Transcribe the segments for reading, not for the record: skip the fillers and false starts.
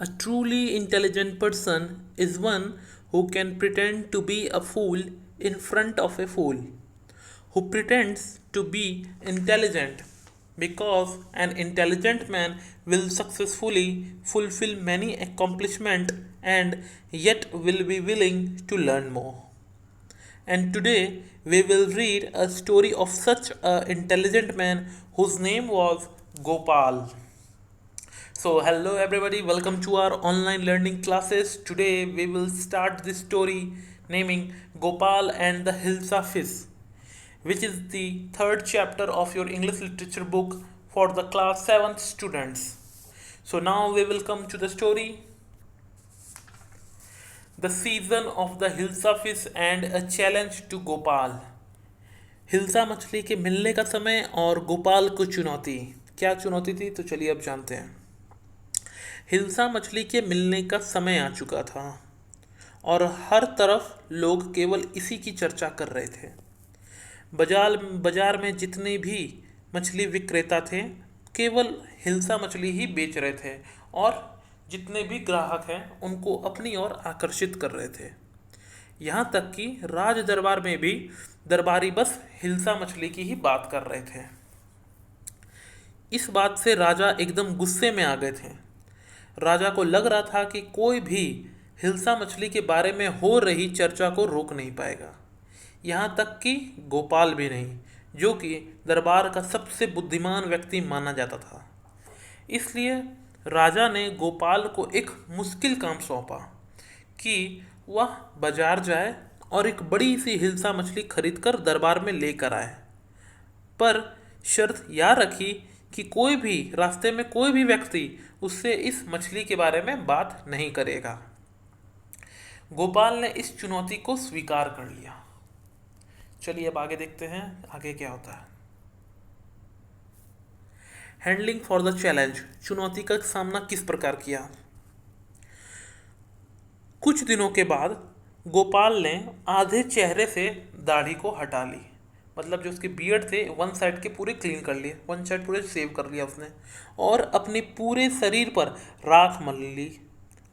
A truly intelligent person is one who can pretend to be a fool in front of a fool, who pretends to be intelligent because an intelligent man will successfully fulfill many accomplishments and yet will be willing to learn more. And today we will read a story of such an intelligent man whose name was Gopal. So, hello everybody, welcome to our online learning classes. Today we will start this story naming Gopal and the Hilsa Fish, which is the third chapter of your English literature book for the class 7th students. So, now we will come to the story. The season of the Hilsa Fish and a challenge to Gopal. Hilsa मछली के मिलने का समय और गोपाल को चुनौती। क्या चुनौती थी तो चलिए अब जानते हैं। हिल्सा मछली के मिलने का समय आ चुका था और हर तरफ लोग केवल इसी की चर्चा कर रहे थे। बाजार में जितने भी मछली विक्रेता थे केवल हिल्सा मछली ही बेच रहे थे और जितने भी ग्राहक हैं उनको अपनी ओर आकर्षित कर रहे थे। यहाँ तक कि राज दरबार में भी दरबारी बस हिल्सा मछली की ही बात कर रहे थे। इस बात से राजा एकदम गुस्से में आ गए थे। राजा को लग रहा था कि कोई भी हिल्सा मछली के बारे में हो रही चर्चा को रोक नहीं पाएगा, यहाँ तक कि गोपाल भी नहीं, जो कि दरबार का सबसे बुद्धिमान व्यक्ति माना जाता था। इसलिए राजा ने गोपाल को एक मुश्किल काम सौंपा कि वह बाजार जाए और एक बड़ी सी हिल्सा मछली खरीदकर दरबार में लेकर आए, पर शर्त यह रखी कि कोई भी रास्ते में कोई भी व्यक्ति उससे इस मछली के बारे में बात नहीं करेगा। गोपाल ने इस चुनौती को स्वीकार कर लिया। चलिए अब आगे देखते हैं आगे क्या होता है। हैंडलिंग फॉर द चैलेंज, चुनौती का सामना किस प्रकार किया। कुछ दिनों के बाद गोपाल ने आधे चेहरे से दाढ़ी को हटा ली, मतलब जो उसके बियर्ड थे वन साइड के पूरे क्लीन कर लिए, वन साइड पूरे सेव कर लिया उसने, और अपने पूरे शरीर पर राख मल ली।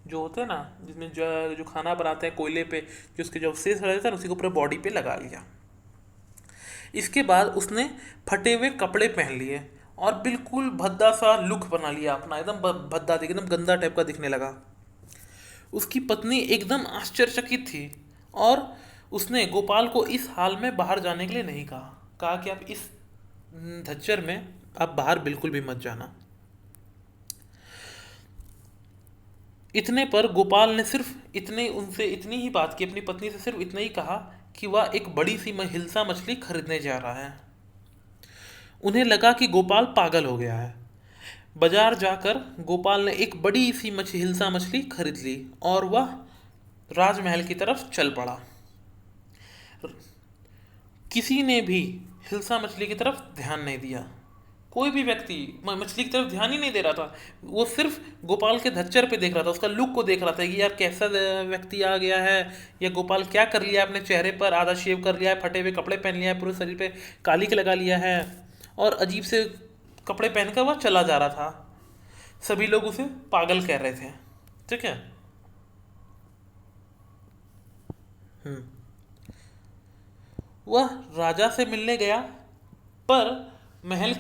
जो होते हैं ना जिसमें जो खाना बनाते हैं कोयले पे, जो उसके जो अवशेष रहते हैं उसी को पूरे बॉडी पे लगा लिया। इसके बाद उसने फटे हुए कपड़े पहन लिए और बिल्कुल भद्दा सा लुक बना लिया अपना, एकदम भद्दा, एकदम गंदा टाइप का दिखने लगा। उसकी पत्नी एकदम आश्चर्यचकित थी और उसने गोपाल को इस हाल में बाहर जाने के लिए नहीं कहा कि आप इस धच्चर में आप बाहर बिल्कुल भी मत जाना। इतने पर गोपाल ने सिर्फ उनसे इतनी ही बात की, अपनी पत्नी से सिर्फ इतना ही कहा कि वह एक बड़ी सी हिल्सा मछली खरीदने जा रहा है। उन्हें लगा कि गोपाल पागल हो गया है। बाजार जाकर गोपाल ने एक बड़ी सी हिल्सा मछली खरीद ली और वह राजमहल की तरफ चल पड़ा। किसी ने भी हिल्सा मछली की तरफ ध्यान नहीं दिया। कोई भी व्यक्ति मछली की तरफ ध्यान ही नहीं दे रहा था। वो सिर्फ गोपाल के धच्चर पे देख रहा था, उसका लुक को देख रहा था कि यार कैसा व्यक्ति आ गया है, या गोपाल क्या कर लिया अपने चेहरे पर, आधा शेव कर लिया है, फटे हुए कपड़े पहन लिया है, पूरे शरीर पे कालिक लगा लिया है और अजीब से कपड़े पहनकर वह चला जा रहा था। सभी लोग उसे पागल कह रहे थे। ठीक है। वह राजा से मिलने गया, पर राजमहल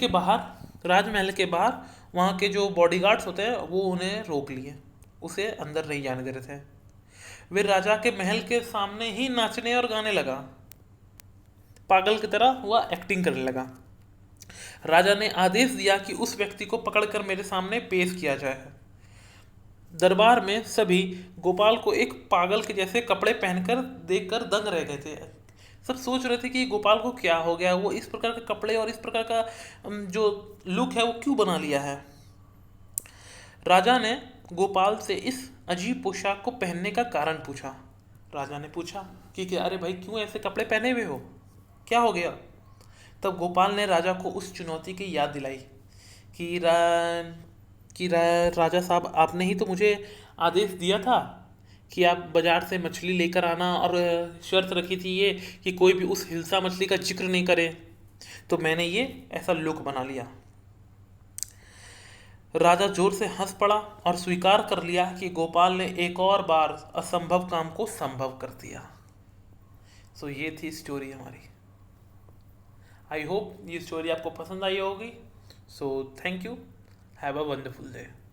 के बाहर वहाँ के जो बॉडीगार्ड्स होते हैं वो उन्हें रोक लिए, उसे अंदर नहीं जाने दे रहे थे। वे राजा के महल के सामने ही नाचने और गाने लगा, पागल की तरह वह एक्टिंग करने लगा। राजा ने आदेश दिया कि उस व्यक्ति को पकड़कर मेरे सामने पेश किया जाए। दरबार में सभी गोपाल को एक पागल के जैसे कपड़े पहनकर देखकर दंग रह गए थे। सब सोच रहे थे कि गोपाल को क्या हो गया, वो इस प्रकार के कपड़े और इस प्रकार का जो लुक है वो क्यों बना लिया है। राजा ने गोपाल से इस अजीब पोशाक को पहनने का कारण पूछा। राजा ने पूछा कि अरे भाई क्यों ऐसे कपड़े पहने हुए हो, क्या हो गया। तब गोपाल ने राजा को उस चुनौती की याद दिलाई कि राजा साहब, आपने ही तो मुझे आदेश दिया था कि आप बाजार से मछली लेकर आना और शर्त रखी थी ये कि कोई भी उस हिल्सा मछली का जिक्र नहीं करे, तो मैंने ये ऐसा लुक बना लिया। राजा जोर से हंस पड़ा और स्वीकार कर लिया कि गोपाल ने एक और बार असंभव काम को संभव कर दिया। सो ये थी स्टोरी हमारी। आई होप ये स्टोरी आपको पसंद आई होगी। So thank you, have a wonderful day.